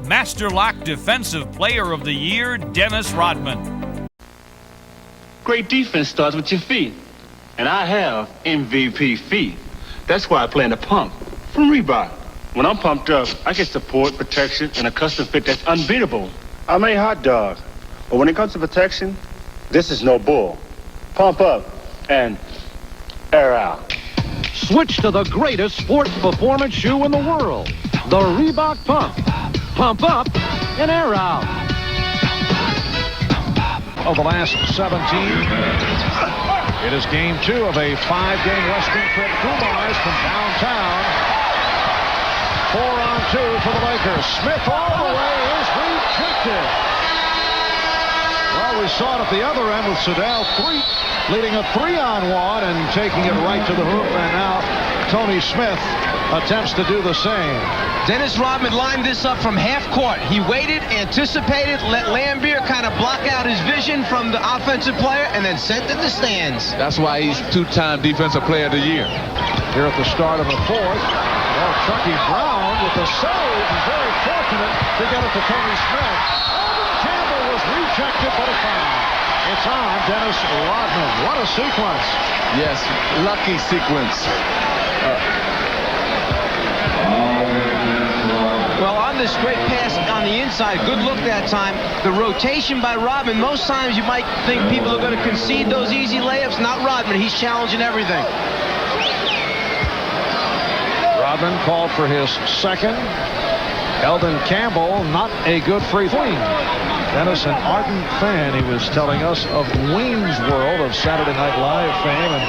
Master Lock Defensive Player of the Year, Dennis Rodman. Great defense starts with your feet. And I have MVP feet. That's why I play in the pump from Reebok. When I'm pumped up, I get support, protection, and a custom fit that's unbeatable. I'm a hot dog. But when it comes to protection, this is no bull. Pump up and air out. Switch to the greatest sports performance shoe in the world, the Reebok Pump. Pump up and air out. Of the last 17, it is game 2 of a 5-game Western trip to Mars from downtown. 4-on-2 for the Lakers. Smith all the way is rejected. Well, we saw it at the other end with Sedell leading a 3-on-1 and taking it right to the hoop. And now Tony Smith attempts to do the same. Dennis Rodman lined this up from half court. He waited, anticipated, let Lambier kind of block out his vision from the offensive player, and then sent it to the stands. That's why he's 2-time Defensive Player of the Year. Here at the start of the fourth, Chucky Brown with the save. He's very fortunate to get it to Tony Smith. Campbell was rejected, but a foul. It's on Dennis Rodman. What a sequence. Yes, lucky sequence. Well, on this straight pass on the inside, good look that time. The rotation by Rodman, most times you might think people are going to concede those easy layups. Not Rodman. He's challenging everything. Rodman called for his second. Eldon Campbell, not a good free throw. Dennis, an ardent fan, he was telling us, of Wayne's World of Saturday Night Live fame. And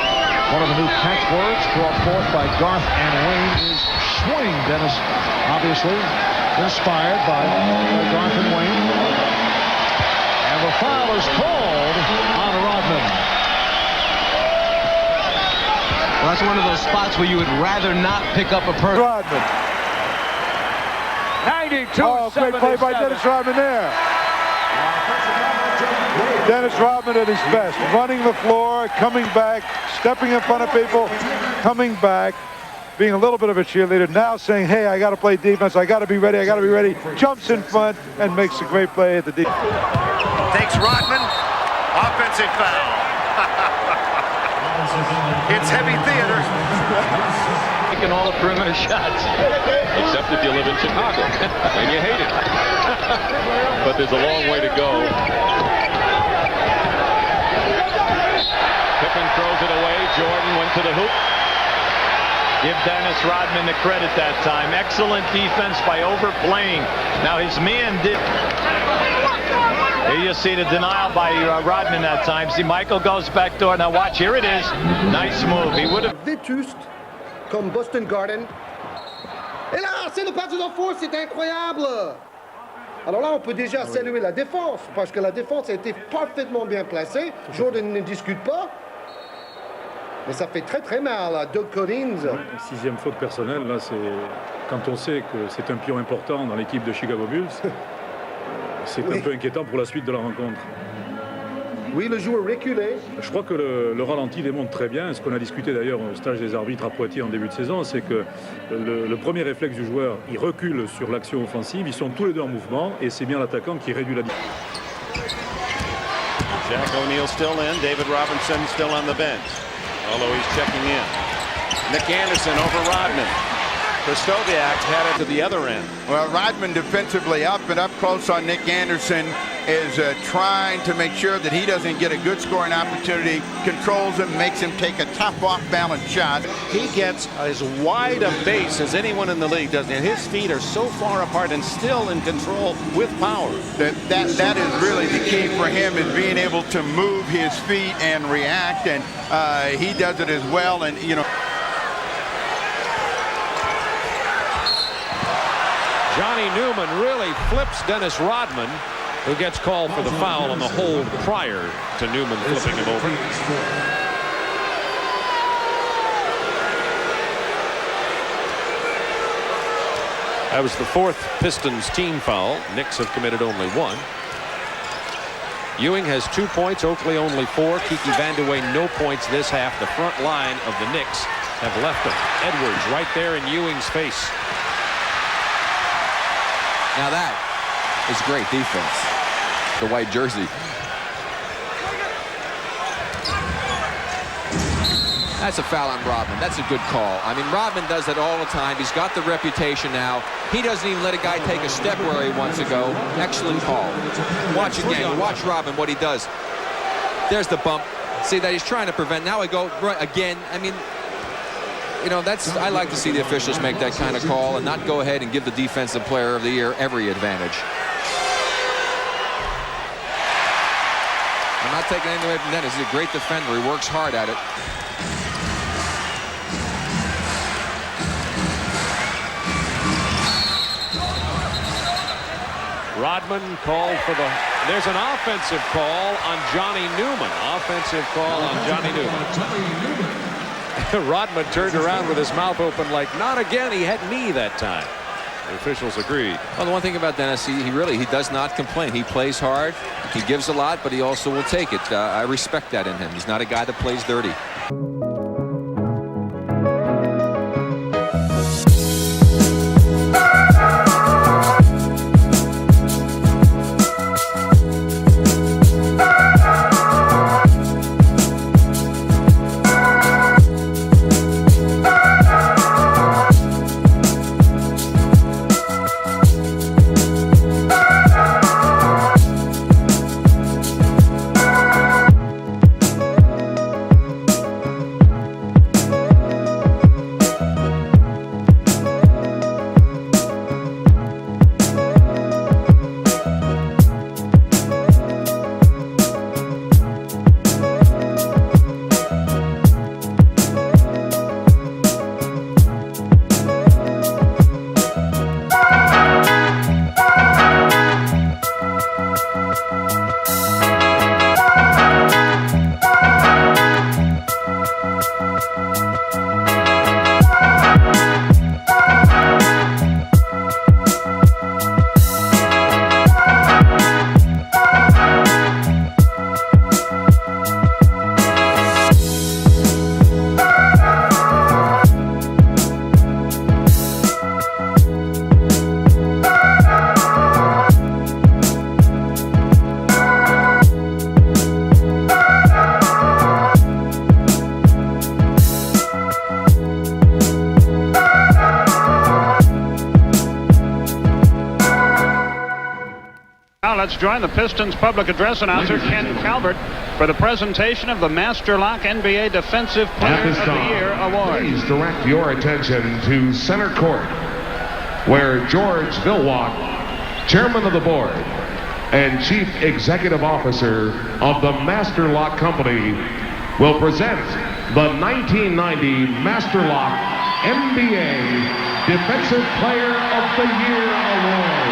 one of the new catchwords brought forth by Garth and Wayne is swing. Dennis, obviously inspired by Garth and Wayne. And the foul is called on Rodman. Well, that's one of those spots where you would rather not pick up a person. Rodman. 92. Oh, great play by Dennis Rodman there. Dennis Rodman at his best, running the floor, coming back, stepping in front of people, coming back, being a little bit of a cheerleader, now saying, hey, I got to play defense, I got to be ready, jumps in front and makes a great play at the defense. Takes Rodman, offensive foul. It's heavy theater. Taking all the perimeter shots, except if you live in Chicago and you hate it. But there's a long way to go. Pippen throws it away. Jordan went to the hoop. Give Dennis Rodman the credit that time. Excellent defense by overplaying. Now his man did. Here you see the denial by Rodman that time. See, Michael goes back door. Now watch, here it is. Nice move. He would have. Vétuste comme Boston Garden. Et là, c'est le pas de force, c'est incroyable. Alors là, on peut déjà saluer la défense, parce que la défense a été parfaitement bien placée. Jordan ne discute pas. Mais ça fait très très mal à Doug Collins. Sixième faute personnelle, là, c'est quand on sait que c'est un pion important dans l'équipe de Chicago Bulls, c'est un peu inquiétant pour la suite de la rencontre. Oui, le joueur reculé. Je crois que le ralenti démontre très bien, ce qu'on a discuté d'ailleurs au stage des arbitres à Poitiers en début de saison, c'est que le premier réflexe du joueur, il recule sur l'action offensive, ils sont tous les deux en mouvement, et c'est bien l'attaquant qui réduit la différence. Jack O'Neal still in, David Robinson still on the bench, although he's checking in. Nick Anderson over Rodman. Krystkowiak had it to the other end. Well, Rodman defensively up and up close on Nick Anderson is trying to make sure that he doesn't get a good scoring opportunity, controls him, makes him take a tough off-balance shot. He gets as wide a base as anyone in the league does, and his feet are so far apart and still in control with power. That is really the key for him, is being able to move his feet and react, and he does it as well. And you know, Johnny Newman really flips Dennis Rodman, who gets called for the foul on the hold prior to Newman flipping him over. That was the fourth Pistons team foul. Knicks have committed only one. Ewing has 2 points, Oakley only 4. Kiki Vandeweghe no points this half. The front line of the Knicks have left him. Edwards right there in Ewing's face. Now that is great defense. The white jersey. That's a foul on Rodman. That's a good call. I mean, Rodman does that all the time. He's got the reputation now. He doesn't even let a guy take a step where he wants to go. Excellent call. Watch again. Watch Rodman, what he does. There's the bump. See that he's trying to prevent. Now I go right again. I mean, you know, I like to see the officials make that kind of call and not go ahead and give the defensive player of the year every advantage. I'm not taking anything away from Dennis. He's a great defender. He works hard at it. Rodman called for there's an offensive call on Johnny Newman. Offensive call on Johnny Newman. Rodman turned around with his mouth open like, not again. He had knee that time. The officials agreed. Well, the one thing about Dennis, he does not complain. He plays hard. He gives a lot, but he also will take it. I respect that in him. He's not a guy that plays dirty. Let's join the Pistons public address announcer Ken Calvert for the presentation of the Master Lock NBA Defensive Player of the Year award. Please direct your attention to center court, where George Vilwalk, chairman of the board and chief executive officer of the Master Lock Company, will present the 1990 Master Lock NBA Defensive Player of the Year award.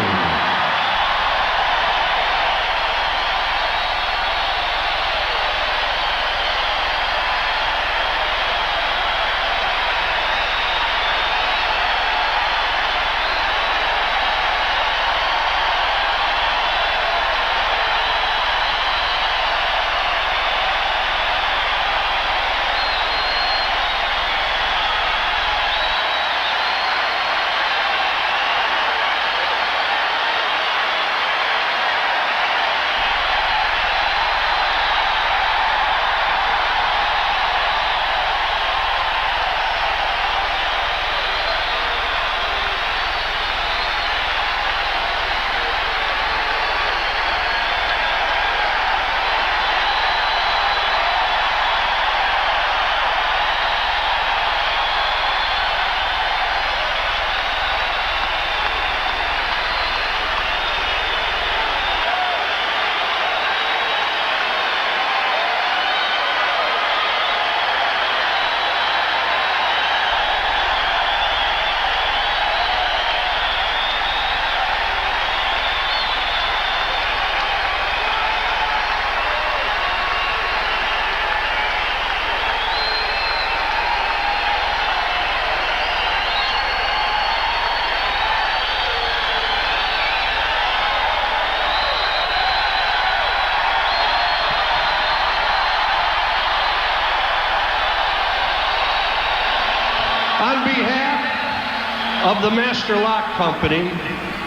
On behalf of the Master Lock Company,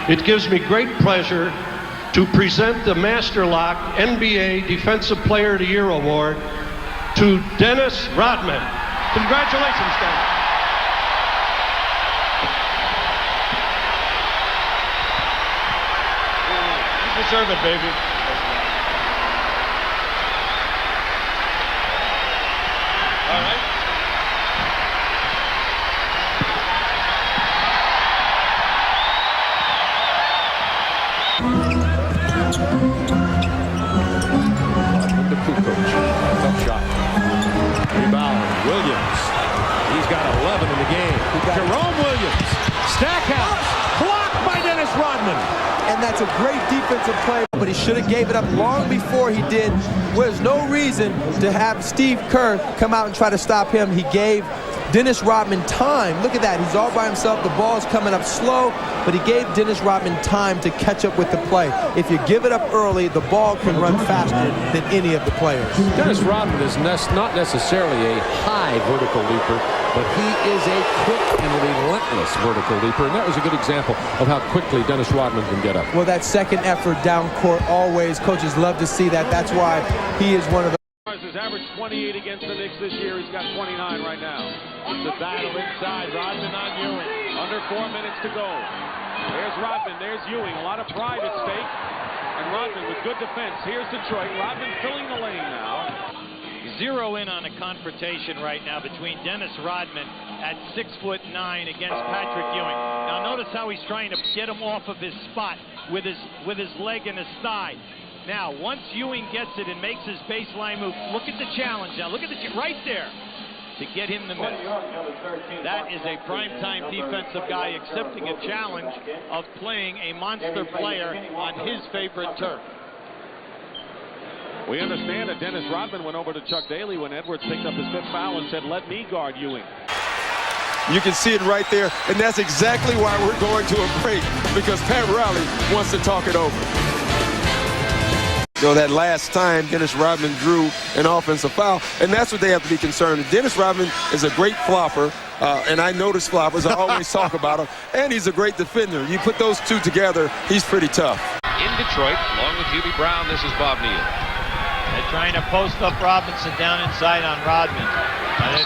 it gives me great pleasure to present the Master Lock NBA Defensive Player of the Year Award to Dennis Rodman. Congratulations, Dennis. You deserve it, baby. All right. The coup coach. Tough shot. Rebound. Williams. He's got 11 in the game. Jerome Williams. Stackhouse. Blocked by Dennis Rodman. And that's a great defensive play, but he should have gave it up long before he did. There's no reason to have Steve Kerr come out and try to stop him. He gave Dennis Rodman time. Look at that. He's all by himself. The ball's coming up slow, but he gave Dennis Rodman time to catch up with the play. If you give it up early, the ball can run faster than any of the players. Dennis Rodman is not necessarily a high vertical leaper, but he is a quick and relentless vertical leaper, and that was a good example of how quickly Dennis Rodman can get up. Well, that second effort down court always, coaches love to see that. That's why he is one of the Has averaged 28 against the Knicks this year. He's got 29 right now. It's a battle inside. Rodman on Ewing. Under 4 minutes to go. There's Rodman. There's Ewing. A lot of pride at stake. And Rodman with good defense. Here's Detroit. Rodman filling the lane now. Zero in on a confrontation right now between Dennis Rodman at 6'9" against Patrick Ewing. Now notice how he's trying to get him off of his spot with his leg and his thigh. Now, once Ewing gets it and makes his baseline move, look at the challenge now. Look at the right there to get him the minutes. That is a primetime defensive guy accepting a challenge of playing a monster player on his favorite turf. We understand that Dennis Rodman went over to Chuck Daly when Edwards picked up his 5th foul and said, "Let me guard Ewing." You can see it right there, and that's exactly why we're going to a break, because Pat Riley wants to talk it over. You know, that last time Dennis Rodman drew an offensive foul, and that's what they have to be concerned. Dennis Rodman is a great flopper, and I notice floppers. I always talk about him, and he's a great defender. You put those two together, he's pretty tough. In Detroit, along with Hubie Brown, this is Bob Neal. They're trying to post up Robinson down inside on Rodman.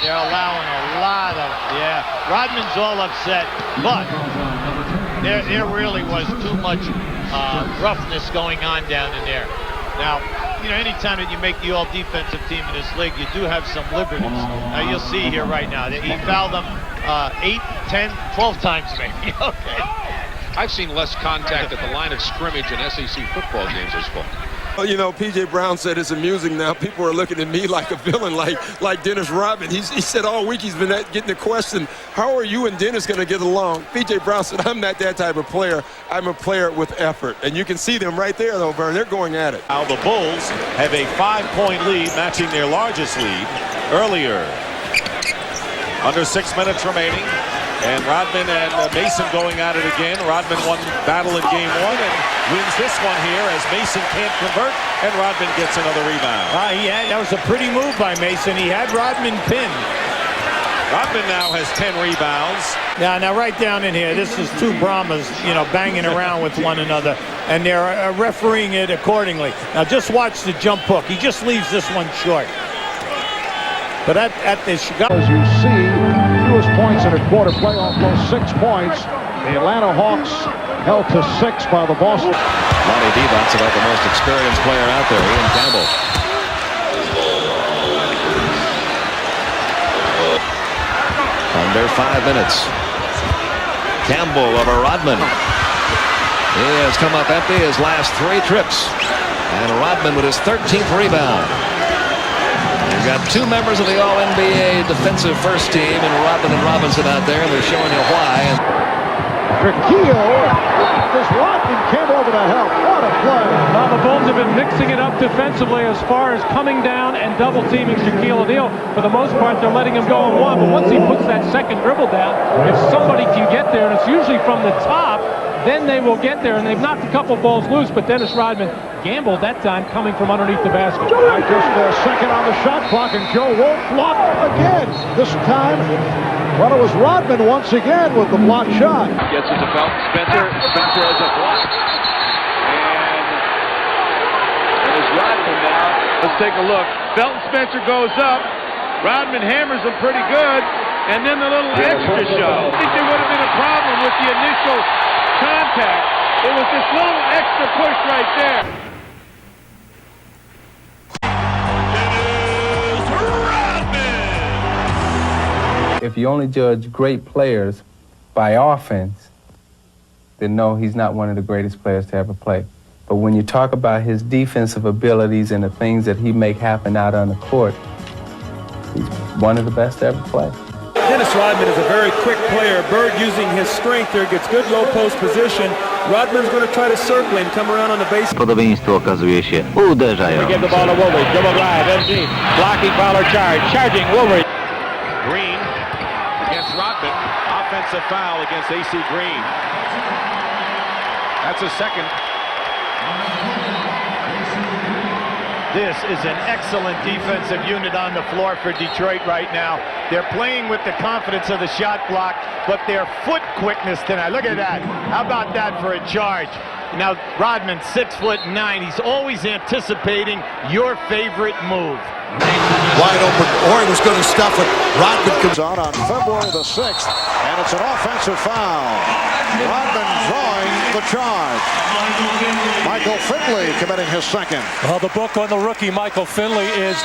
They're allowing a lot of, Rodman's all upset, but there really was too much roughness going on down in there. Now, you know, anytime that you make the all-defensive team in this league, you do have some liberties. Now, you'll see here right now that he fouled them 8, 10, 12 times maybe. Okay. I've seen less contact at the line of scrimmage in SEC football games this fall. Well, you know, P.J. Brown said it's amusing now. People are looking at me like a villain, like Dennis Rodman. He said all week he's been getting the question, how are you and Dennis going to get along? P.J. Brown said, I'm not that type of player. I'm a player with effort. And you can see them right there, though, Vern. They're going at it. Now the Bulls have a 5-point lead, matching their largest lead earlier. Under 6 minutes remaining. And Rodman and Mason going at it again. Rodman won battle in game 1 and wins this one here as Mason can't convert, and Rodman gets another rebound. That was a pretty move by Mason. He had Rodman pinned. Rodman now has 10 rebounds. Now right down in here, this is two Brahmas, you know, banging around with one another, and they're refereeing it accordingly. Now just watch the jump hook. He just leaves this one short. But at the Chicago, as you see, fewest points in a quarter playoff, low 6 points. The Atlanta Hawks held to 6 by the Boston. Lonnie Devon's about the most experienced player out there, Ian Campbell. Under 5 minutes. Campbell over Rodman. He has come up empty his last 3 trips. And Rodman with his 13th rebound. You've got 2 members of the All-NBA defensive first team, and Rodman and Robinson out there, and they're showing you why. Trujillo, this Rodman came over to help. What a play. Now the Bulls have been mixing it up defensively as far as coming down and double-teaming Shaquille O'Neal. For the most part, they're letting him go on one, but once he puts that second dribble down, if somebody can get there, and it's usually from the top, then they will get there, and they've knocked a couple balls loose, but Dennis Rodman gambled that time coming from underneath the basket. Just a second on the shot clock, and Joe Wolf blocked again. This time Well, it was Rodman once again with the block shot. Gets it to Felton Spencer. Spencer has a block. And it's Rodman now. Let's take a look. Felton Spencer goes up. Rodman hammers him pretty good. And then the little extra shot. I think there would have been a problem with the initial contact. It was this little extra push right there. If you only judge great players by offense, then no, he's not one of the greatest players to ever play. But when you talk about his defensive abilities and the things that he make happen out on the court, he's one of the best to ever play. Dennis Rodman is a very quick player. Bird using his strength there, gets good low post position. Rodman's going to try to circle and come around on the base. Podobieństwo okazuje się uderzające. Give the ball to Woolridge. Dribble drive, MG. Blocking Fowler charge. Charging Woolridge. Green against Rodman. Offensive foul against A.C. Green. That's a second. This is an excellent defensive unit on the floor for Detroit right now. They're playing with the confidence of the shot block, but their foot quickness tonight. Look at that. How about that for a charge? Now, Rodman, 6'9". He's always anticipating your favorite move. Wide open. Horn was going to stuff it. Rodman comes on February the 6th, and it's an offensive foul. Rodman drawing the charge. Michael Finley committing his second. Well, the book on the rookie, Michael Finley, is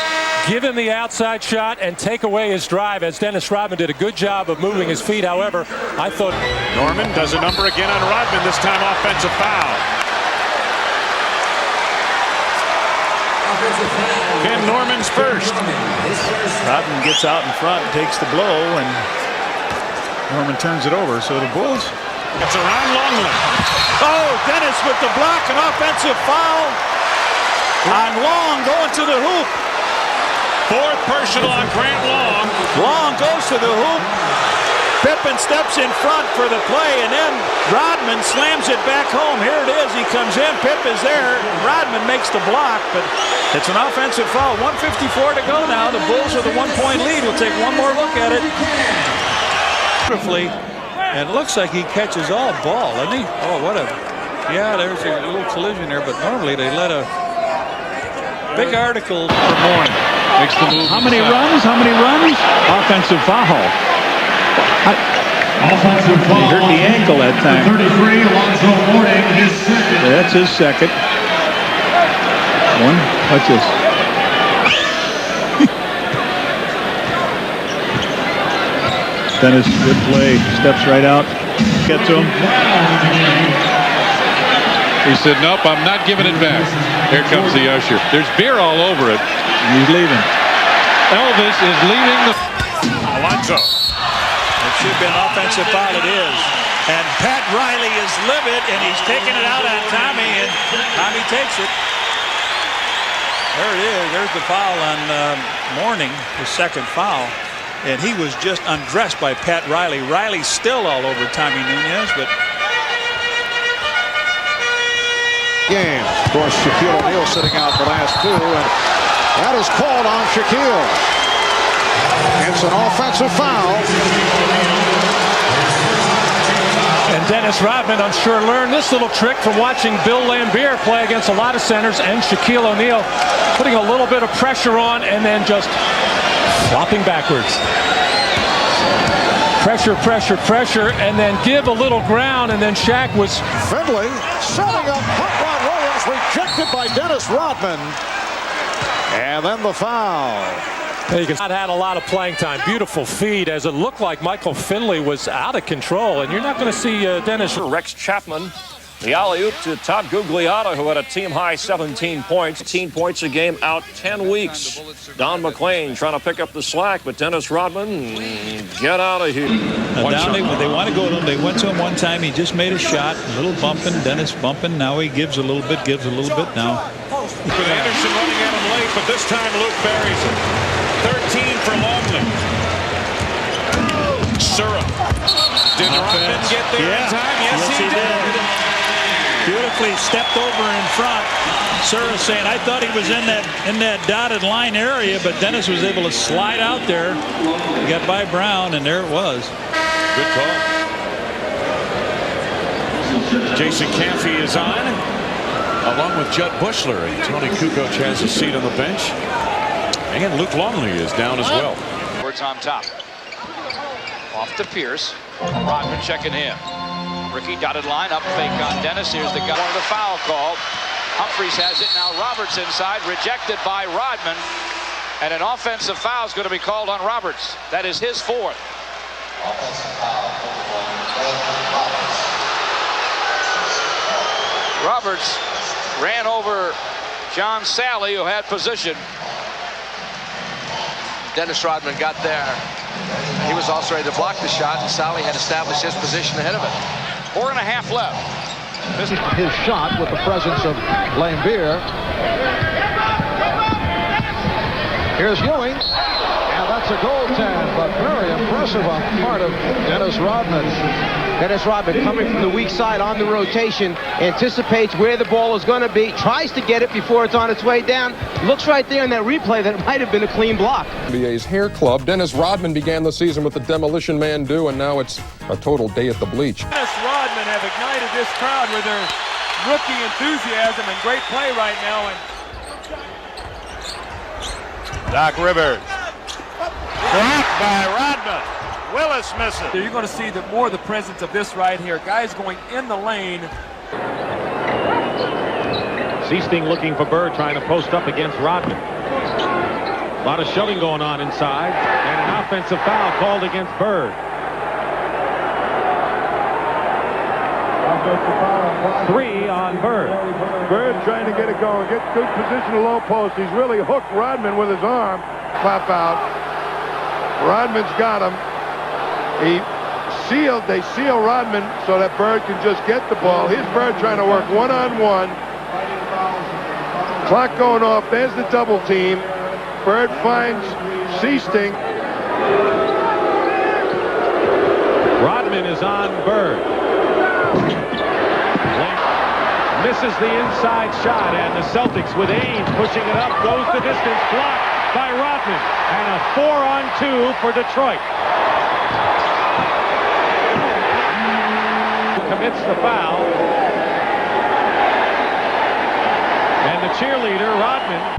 give him the outside shot and take away his drive, as Dennis Rodman did a good job of moving his feet. However, I thought... Norman does a number again on Rodman, this time offensive foul. Ken Norman's first. Rodman gets out in front and takes the blow, and Norman turns it over. So the Bulls. It's around Longley. Oh, Dennis with the block, an offensive foul on Long going to the hoop. Fourth personal on Grant Long. Long goes to the hoop. Pippen steps in front for the play, and then Rodman slams it back home. Here it is. He comes in. Pip is there. Rodman makes the block, but it's an offensive foul. 1:54 to go now. The Bulls with a 1-point lead. We'll take one more look at it. Beautifully, and it looks like he catches all ball, doesn't he? Oh, what a... Yeah, there's a little collision there, but normally they let a big article for morning. Makes the move. How many runs? How many runs? Offensive foul. Offensive foul. He hurt the ankle that time. 33, Alonzo Mourning, his second. That's his second. One. Watch this. Dennis, good play. Steps right out. Gets to him. He said, nope, I'm not giving it back. Here comes the usher. There's beer all over it. He's leaving. Elvis is leaving the... Alonzo. It should be an offensive foul. It is. And Pat Riley is livid, and he's taking it out on Tommy, and Tommy takes it. There it is. There's the foul on Mourning, his second foul. And he was just undressed by Pat Riley. Riley's still all over Tommy Nunez, but... Game. Of course, Shaquille O'Neal sitting out the last two, and that is called on Shaquille. It's an offensive foul. And Dennis Rodman, I'm sure, learned this little trick from watching Bill Laimbeer play against a lot of centers, and Shaquille O'Neal putting a little bit of pressure on and then just flopping backwards. Pressure, pressure, pressure, and then give a little ground, and then Shaq was... Finley setting up Hot Rod Williams, rejected by Dennis Rodman. And then the foul. He not had a lot of playing time. Beautiful feed, as it looked like Michael Finley was out of control, and you're not going to see Dennis... Rex Chapman, the alley-oop to Todd Gugliotta, who had a team-high 17 points. 18 points a game, out 10 weeks. Don McClain trying to pick up the slack, but Dennis Rodman, get out of here. Down they want to go to him. They went to him one time. He just made a shot. A little bumping. Dennis bumping. Now he gives a little bit now. Anderson running at him late, but this time Luke buries it. 13 for Longley. Surra. Did Rodman get there in time? Yes, he did. Beautifully stepped over in front. Sura saying, I thought he was in that dotted line area, but Dennis was able to slide out there. He got by Brown, and there it was. Good call. Jason Caffey is on, along with Judd Bushler, and Tony Kukoc has a seat on the bench. And Luke Longley is down as well. Edwards on top. Off to Pierce. Rodman checking him. Ricky dotted line, up fake on Dennis. Here's the guy. One of the foul called. Humphries has it now. Roberts inside, rejected by Rodman. And an offensive foul is going to be called on Roberts. That is his fourth. Roberts ran over John Sally, who had position. Dennis Rodman got there. He was also ready to block the shot, and Sally had established his position ahead of it. 4.5 left. His shot with the presence of Blaine Beer. Here's Ewing. And that's a goaltend, but very impressive on the part of Dennis Rodman. Dennis Rodman coming from the weak side on the rotation, anticipates where the ball is going to be, tries to get it before it's on its way down. Looks right there in that replay that it might have been a clean block. NBA's hair club. Dennis Rodman began the season with the Demolition Man do, and now it's a total day at the bleach. Dennis Rodman have ignited this crowd with their rookie enthusiasm and great play right now. And Doc Rivers. Blocked by Rodman. Willis misses. You're going to see more of the presence of this right here. Guys going in the lane. Seasting looking for Bird, trying to post up against Rodman. A lot of shoving going on inside, and an offensive foul called against Bird. 3 on Bird. Bird trying to get it going, get good position to low post. He's really hooked Rodman with his arm. Pop out. Rodman's got him. They seal Rodman so that Bird can just get the ball. Here's Bird trying to work one-on-one. Clock going off. There's the double team. Bird finds Seasting. Rodman is on Bird. Misses the inside shot, and the Celtics with Ames pushing it up, goes the distance, blocked by Rodman, and a 4-on-2 for Detroit. Commits the foul, and the cheerleader Rodman